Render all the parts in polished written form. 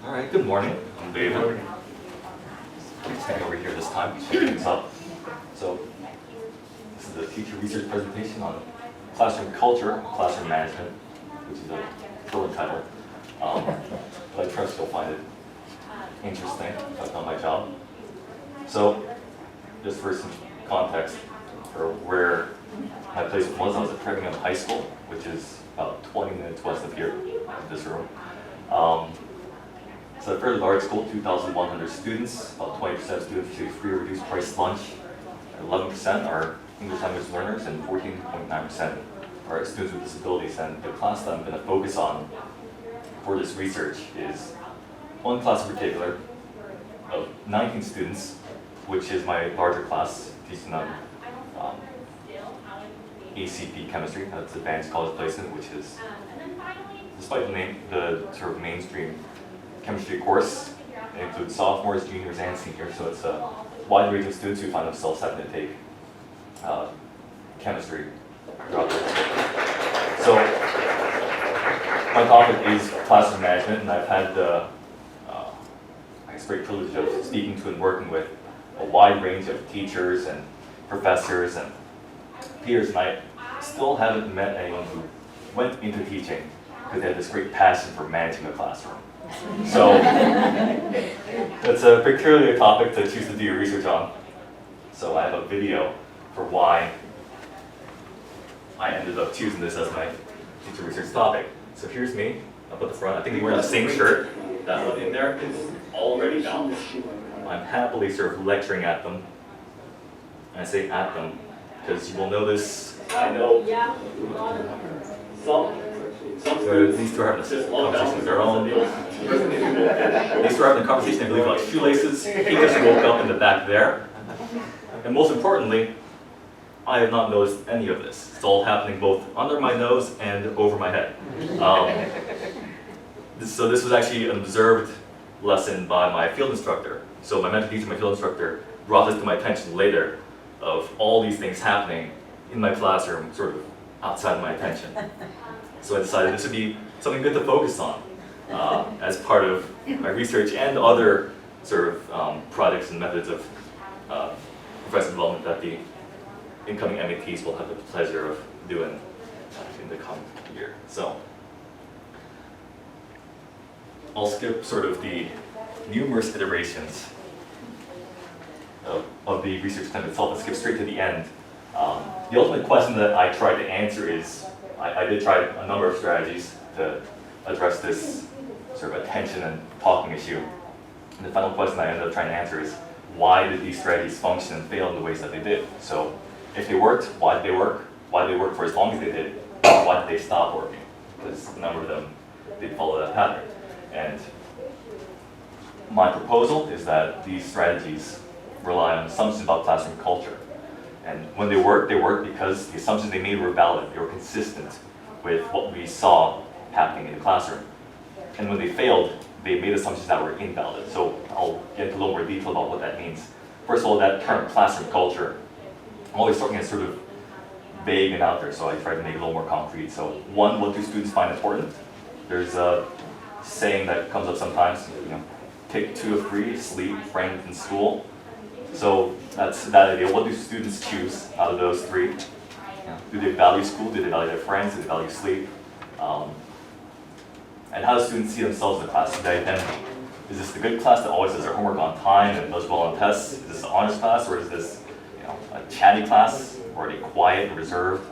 All right, good morning. I'm David. I'm standing over here this time, shaking things up. So, this is the teacher research presentation on classroom culture, classroom management, which is a short title. But I trust you'll find it interesting. That's not my job. So, just for some context for where my place was, I was at Framingham High School, which is about 20 minutes west of here, in this room. It's a fairly large school, 2,100 students, about 20% of students receive free or reduced price lunch, 11% are English language learners, and 14.9% are students with disabilities. And the class that I'm going to focus on for this research is one class in particular of 19 students, which is my larger class, teaching them ACP chemistry, that's Advanced College Placement, which is, despite the name, the sort of mainstream chemistry course. It includes sophomores, juniors, and seniors, so it's a wide range of students who find themselves having to take chemistry throughout their life. So my topic is classroom management, and I've had the great privilege of speaking to and working with a wide range of teachers and professors and peers, and I still haven't met anyone who went into teaching because they had this great passion for managing a classroom. So it's a peculiar topic to choose to do your research on. So I have a video for why I ended up choosing this as my teacher research topic. So here's me up at the front. I think I'm wearing the same shirt. That one in there is already down. I'm happily sort of lecturing at them. And I say at them because you will notice, I know so these two are having a conversation of their own. These two are having a conversation, I believe, about shoelaces. He just woke up in the back there. And most importantly, I have not noticed any of this. It's all happening both under my nose and over my head. So this was actually an observed lesson by my field instructor. So my mentor teacher, my field instructor, brought this to my attention later of all these things happening in my classroom, sort of outside of my attention. So I decided this would be something good to focus on as part of my research and other sort of projects and methods of professor development that the incoming METs will have the pleasure of doing in the coming year. So I'll skip sort of the numerous iterations of the research attempt itself and skip straight to the end. The ultimate question that I tried to answer is, I did try a number of strategies to address this sort of attention and talking issue. And the final question I ended up trying to answer is, why did these strategies function and fail in the ways that they did? So if they worked, why did they work? Why did they work for as long as they did? Why did they stop working? Because a number of them did follow that pattern. And my proposal is that these strategies rely on assumptions about classroom culture. And when they work because the assumptions they made were valid, they were consistent with what we saw happening in the classroom. And when they failed, they made assumptions that were invalid. So I'll get into a little more detail about what that means. First of all, that term classroom culture, I'm always talking as sort of vague and out there, so I try to make it a little more concrete. So one, what do students find important? There's a saying that comes up sometimes, pick 2 of 3, sleep, friends, and school. So that's that idea. What do students choose out of those 3? Do they value school? Do they value their friends? Do they value sleep? And how do students see themselves in the class? The identity. Is this the good class that always does their homework on time and does well on tests? Is this an honors class, or is this a chatty class, or are they quiet and reserved?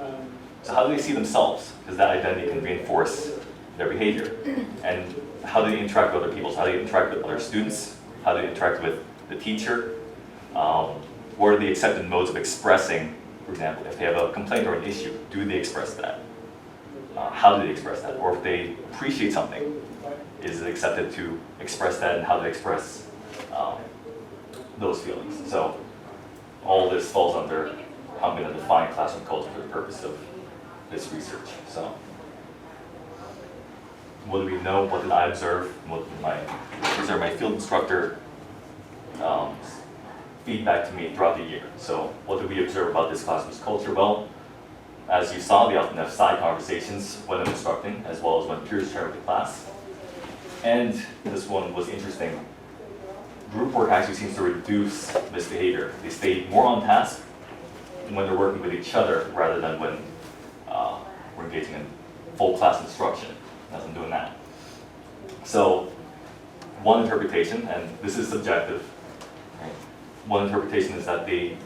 So how do they see themselves? Because that identity can reinforce their behavior. And how do they interact with other people? So how do they interact with other students? How do they interact with the teacher? What are the accepted modes of expressing, for example, if they have a complaint or an issue, do they express that? How do they express that? Or if they appreciate something, is it accepted to express that, and how do they express those feelings? So all this falls under how I'm going to define classroom culture for the purpose of this research. So what do we know? What did I observe? What did my field instructor feedback to me throughout the year? So what did we observe about this classroom's culture? Well, as you saw, they often have side conversations when I'm instructing, as well as when peers share with the class. And this one was interesting. Group work actually seems to reduce misbehavior. They stay more on task when they're working with each other rather than when we're engaging in full class instruction. As I'm doing that. So one interpretation, and this is subjective, right? One interpretation is that we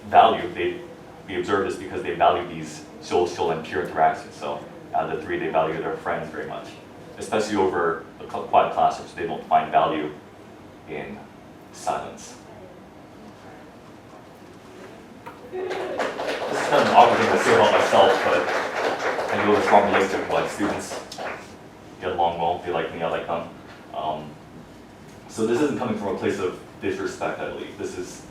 observe this because they value these social and peer interactions. So out of the three, they value their friends very much, especially over a quiet classroom, so they don't find value in silence. This is kind of an awkward thing to say about myself, but I do have a strong relationship with my students. Get along well, they like me, I like them. So this isn't coming from a place of disrespect, I believe. This is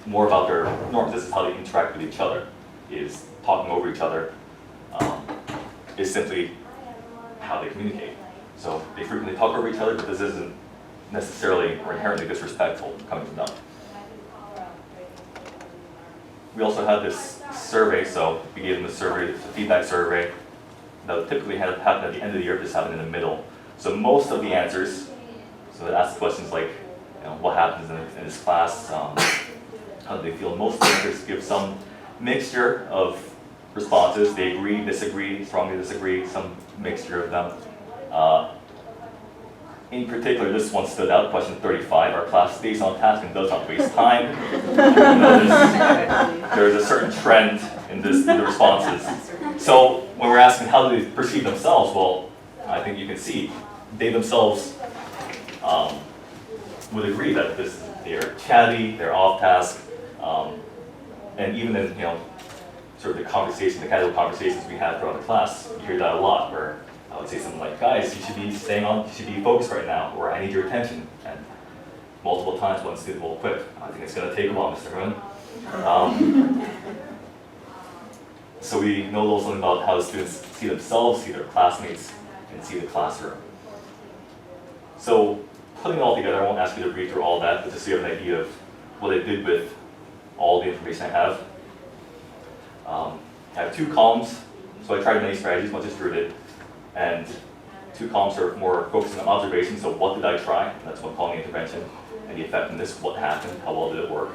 more about their norms. This is how they interact with each other, is talking over each other, is simply how they communicate. So they frequently talk over each other, but this isn't necessarily or inherently disrespectful coming from them. We also had this survey, so we gave them a survey, it's a feedback survey. That would typically happen at the end of the year, this happened in the middle. So most of the answers, so it asks questions like, what happens in this class, how do they feel? Most of the answers give some mixture of responses. They agree, disagree, strongly disagree, some mixture of them. In particular, this one stood out, question 35, our class stays on task and does not waste time. There's a certain trend in the responses. So when we're asking how do they perceive themselves, well, I think you can see they themselves would agree that they're chatty, they're off task, and even in sort of the casual conversations we had throughout the class, you hear that a lot. Where I would say something like, "Guys, you should be focused right now," or "I need your attention." And multiple times one student will quip, "I think it's going to take a while, Mr. Hoon." So we know a little something about how the students see themselves, see their classmates, and see the classroom. So putting it all together, I won't ask you to read through all that, but just so you have an idea of what I did with all the information I have. I have 2 columns, so I tried many strategies, much as Drew did. And 2 columns are more focusing on observation, so what did I try? And that's one column, the intervention, and the effectiveness, what happened, how well did it work?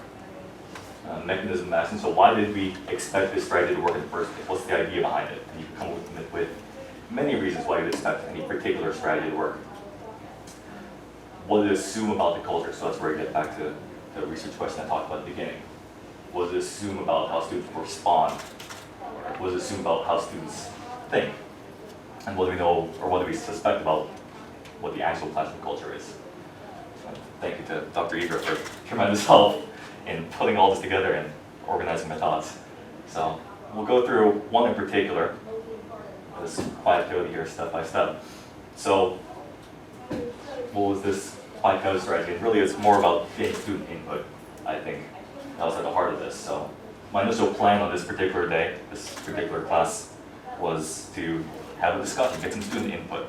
Mechanism of action, so why did we expect this strategy to work in the first place? What's the idea behind it? And you can come up with many reasons why you'd expect any particular strategy to work. What did it assume about the culture? So that's where I get back to the research question I talked about at the beginning. What does it assume about how students respond? What does it assume about how students think? And what do we know, or what do we suspect about what the actual classroom culture is? And thank you to Dr. Eager for tremendous help in putting all this together and organizing my thoughts. So we'll go through one in particular, this quiet coyote here step by step. So what was this quiet coyote strategy? And really it's more about getting student input, I think. That was at the heart of this. So my initial plan on this particular day, this particular class, was to have a discussion, get some student input.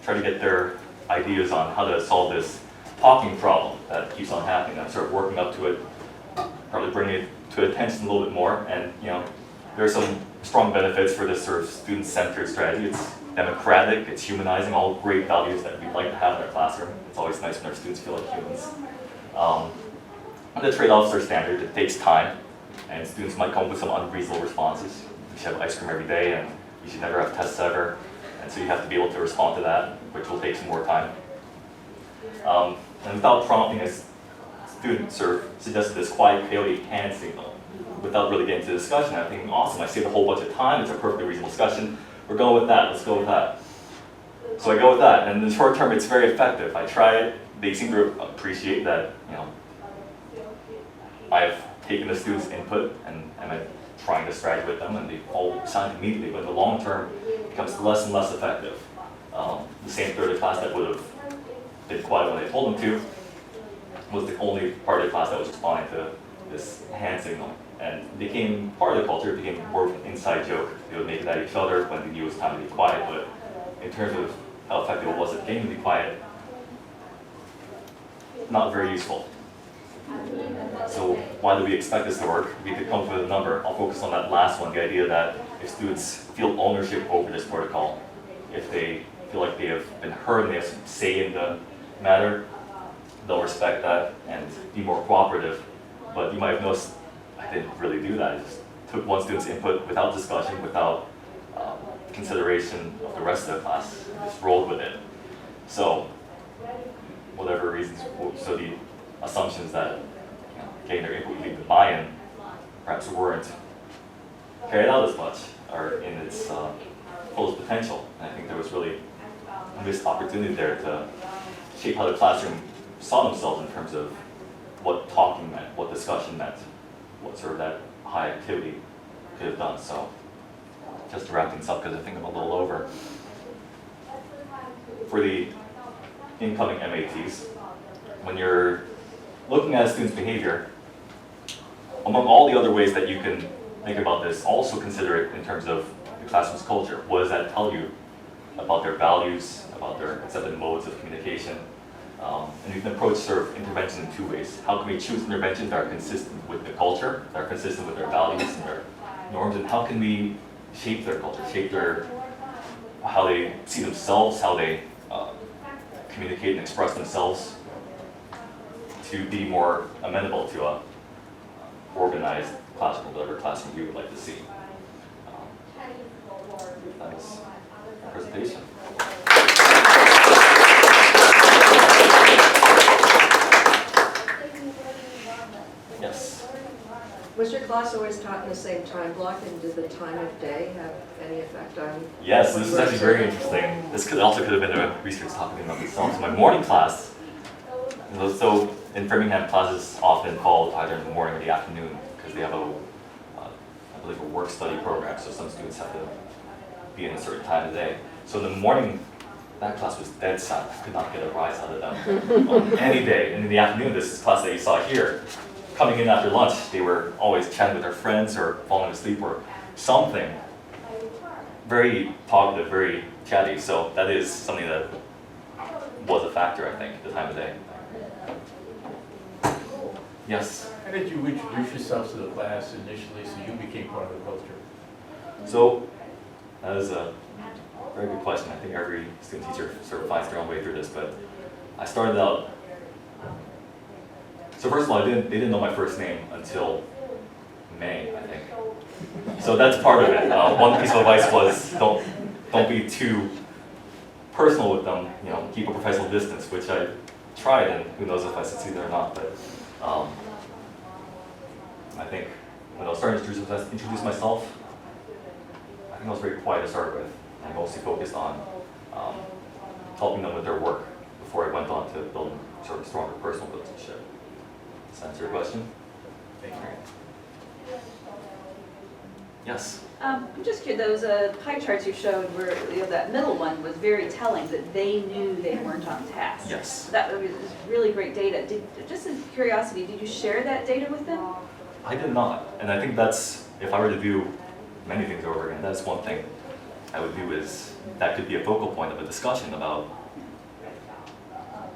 Try to get their ideas on how to solve this talking problem that keeps on happening. I'm sort of working up to it, probably bringing it to attention a little bit more. And there are some strong benefits for this sort of student-centered strategy. It's democratic, it's humanizing, all great values that we'd like to have in our classroom. It's always nice when our students feel like humans. And the trade-offs are standard. It takes time, and students might come up with some unreasonable responses. You should have ice cream every day, and you should never have tests ever. And so you have to be able to respond to that, which will take some more time. And without prompting, a student sort of suggested this quiet coyote hand signal. Without really getting into the discussion, I'm thinking, awesome, I saved a whole bunch of time, it's a perfectly reasonable discussion. We're going with that, let's go with that. So I go with that, and in the short term, it's very effective. I try it, they seem to appreciate that, I've taken the students' input and I'm trying to strategy with them, and they all sound immediately, but in the long term, it becomes less and less effective. The same third of the class that would have been quiet when I told them to was the only part of the class that was responding to this hand signal. And it became part of the culture, it became more of an inside joke. They would make it at each other when they knew it was time to be quiet, but in terms of how effective it was at getting to be quiet, not very useful. So why do we expect this to work? We could come up with a number. I'll focus on that last one, the idea that if students feel ownership over this protocol, if they feel like they have been heard and they have some say in the matter, they'll respect that and be more cooperative. But you might have noticed I didn't really do that. I just took one student's input without discussion, without consideration of the rest of the class, and just rolled with it. So, whatever reasons, so the assumptions that getting their input would lead to buy-in perhaps weren't carried out as much, or in its fullest potential. And I think there was really a missed opportunity there to shape how the classroom saw themselves in terms of what talking meant, what discussion meant, what sort of that high activity could have done. So just to wrap things up, because I think I'm a little over. For the incoming MATs, when you're looking at a student's behavior, among all the other ways that you can think about this, also consider it in terms of the classroom's culture. What does that tell you about their values, about their accepted modes of communication? And you can approach sort of intervention in two ways. How can we choose interventions that are consistent with the culture, that are consistent with their values and their norms, and how can we shape their culture, shape their, how they see themselves, how they communicate and express themselves to be more amenable to a organized classroom, whatever classroom you would like to see. That was my presentation. Yes. Was your class always taught in the same time block, and did the time of day have any effect on? Yes, this is actually very interesting. This could have been a research topic in of itself. So my morning class, so in Framingham, classes often fall either in the morning or the afternoon because they have I believe a work-study program, so some students have to be in a certain time of day. So in the morning, that class was dead silent. I could not get a rise out of them on any day. And in the afternoon, this is class that you saw here. Coming in after lunch, they were always chatting with their friends or falling asleep or something. Very talkative, very chatty. So that is something that was a factor, I think, at the time of day. Yes? How did you introduce yourself to the class initially so you became part of the culture? So that is a very good question. I think every student teacher sort of finds their own way through this, but I started out. So first of all, they didn't know my first name until May, I think. So that's part of it. One piece of advice was don't be too personal with them. You know, keep a professional distance, which I tried, and who knows if I succeeded or not. But I think when I was starting to introduce myself, I think I was very quiet to start with. I mostly focused on helping them with their work before I went on to build sort of stronger personal relationship. Does that answer your question? Thank you. Yes? I'm just curious, those pie charts you showed where that middle one was very telling that they knew they weren't on task. Yes. That was really great data. Just in curiosity, did you share that data with them? I did not. And I think that's, if I were to do many things over again, that's one thing I would do is, that could be a focal point of a discussion about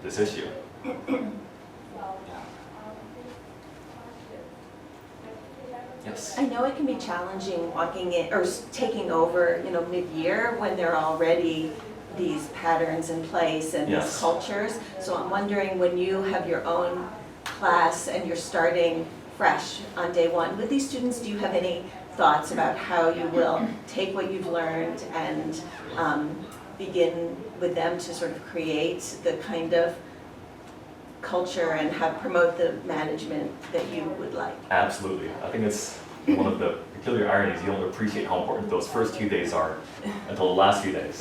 this issue. Yes. I know it can be challenging walking in or taking over, mid-year when there are already these patterns in place and Yes. these cultures. So I'm wondering, when you have your own class and you're starting fresh on day one, with these students, do you have any thoughts about how you will take what you've learned and begin with them to sort of create the kind of culture and promote the management that you would like? Absolutely. I think it's one of the peculiar ironies. You don't appreciate how important those first few days are until the last few days.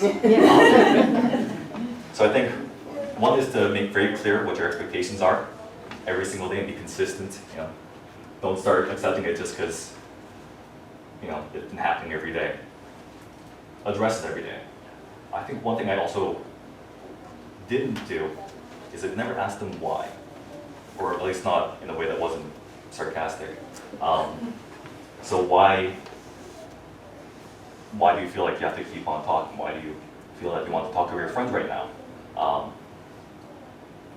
So I think one is to make very clear what your expectations are every single day and be consistent. Don't start accepting it just because it's been happening every day. Address it every day. I think one thing I also didn't do is I've never asked them why, or at least not in a way that wasn't sarcastic. So why do you feel like you have to keep on talking? Why do you feel like you want to talk to your friends right now?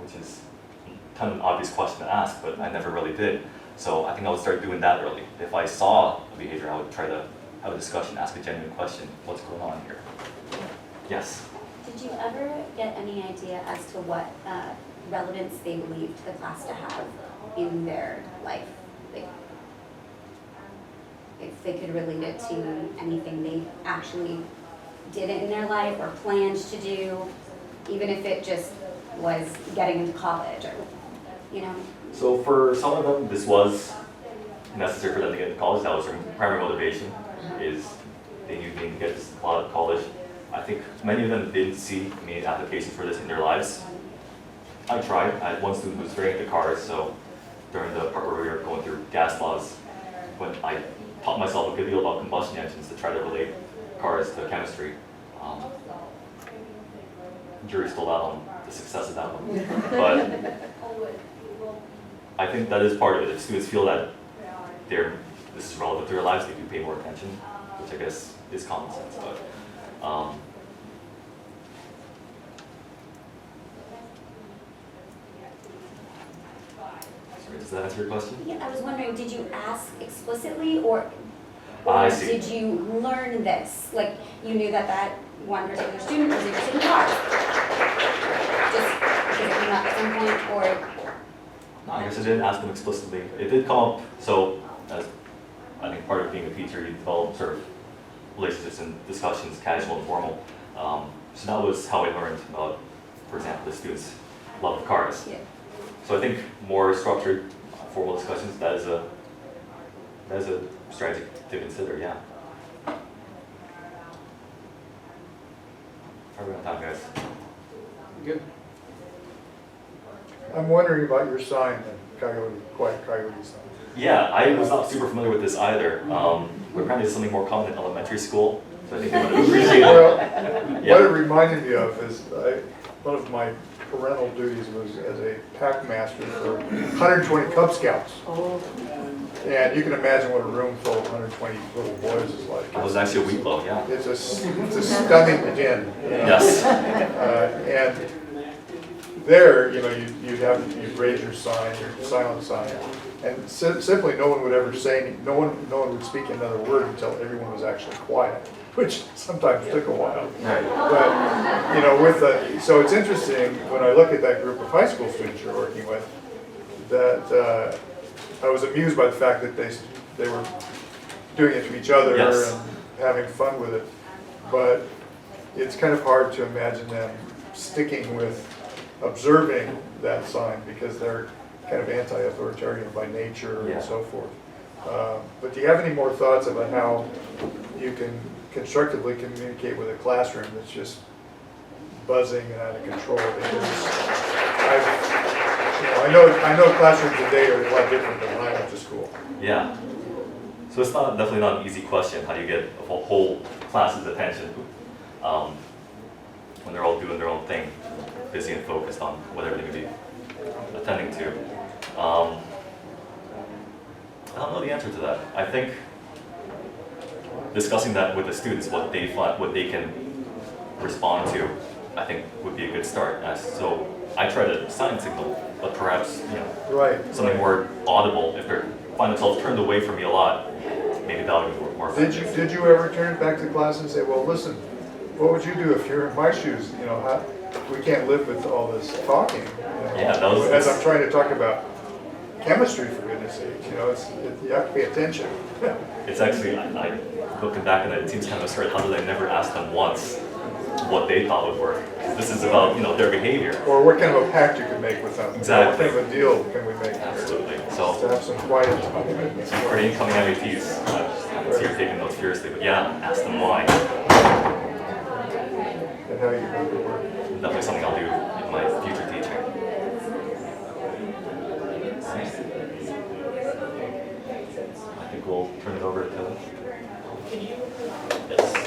Which is kind of an obvious question to ask, but I never really did. So I think I would start doing that early. If I saw a behavior, I would try to have a discussion, ask a genuine question, what's going on here? Yes? Did you ever get any idea as to what relevance they believed the class to have in their life? Like, if they could relate it to anything they actually did in their life or planned to do, even if it just was getting into college or, you know? So for some of them, this was necessary for them to get into college. That was their primary motivation, is they knew they needed to get to college. I think many of them didn't see immediate applications for this in their lives. I tried. I had one student who was very into cars, so during the part where we were going through gas laws, when I taught myself a good deal about combustion engines to try to relate cars to chemistry. Jury's still out on the success of that one. But I think that is part of it. If students feel that this is relevant to their lives, they do pay more attention, which I guess is common sense. But sorry, does that answer your question? Yeah, I was wondering, did you ask explicitly or I see. did you learn this? Like, you knew that one particular student was interested in cars? Just because it came up at some point, or? No, I guess I didn't ask them explicitly. It did come up, so as I think part of being a teacher, you develop sort of relationships and discussions, casual and formal. So that was how I learned about, for example, the students' love of cars. Yeah. So I think more structured, formal discussions, that is a strategy to consider, yeah. How are we on time, guys? Good. I'm wondering about your sign, the quiet coyote sign. Yeah, I was not super familiar with this either. But apparently it's something more common in elementary school, so I think they would appreciate Well, it. what it reminded me of is one of my parental duties was as a pack master for 120 Cub Scouts. And you can imagine what a room full of 120 little boys is like. It was actually a wheat loaf, yeah. It's a stunning din. Yes. And there, you'd raise your sign, your silent sign, and simply no one would ever say, no one would speak another word until everyone was actually quiet, which sometimes took a while. But so it's interesting when I look at that group of high school students you're working with, that I was amused by the fact that they were doing it to each other Yes. and having fun with it, but it's kind of hard to imagine them sticking with observing that sign because they're kind of anti-authoritarian by nature Yeah. and so forth. But do you have any more thoughts about how you can constructively communicate with a classroom that's just buzzing and out of control? Because I know classrooms today are a lot different than when I went to school. Yeah. So it's definitely not an easy question. How do you get a whole class's attention when they're all doing their own thing, busy and focused on whatever they're going to be attending to? I don't know the answer to that. I think discussing that with the students, what they can respond to, I think would be a good start. So I try to sign signal, but perhaps Right. something more audible. If they find themselves turned away from me a lot, maybe that would be more effective. Did you ever turn it back to class and say, well, listen, what would you do if you're in my shoes? We can't live with all this talking. Yeah, that was- As I'm trying to talk about chemistry, for goodness sake, you have to pay attention. It's actually, looking back on it, it seems kind of absurd. How did I never ask them once what they thought would work? 'Cause this is about their behavior. Or what kind of a pact you can make with them. Exactly. What kind of a deal can we make here? Absolutely. To So have some quiet time. for the incoming MATs, so you're taking notes furiously, but yeah, ask them why. And how you make it work. Definitely something I'll do in my future teaching. I think we'll turn it over to. Yes.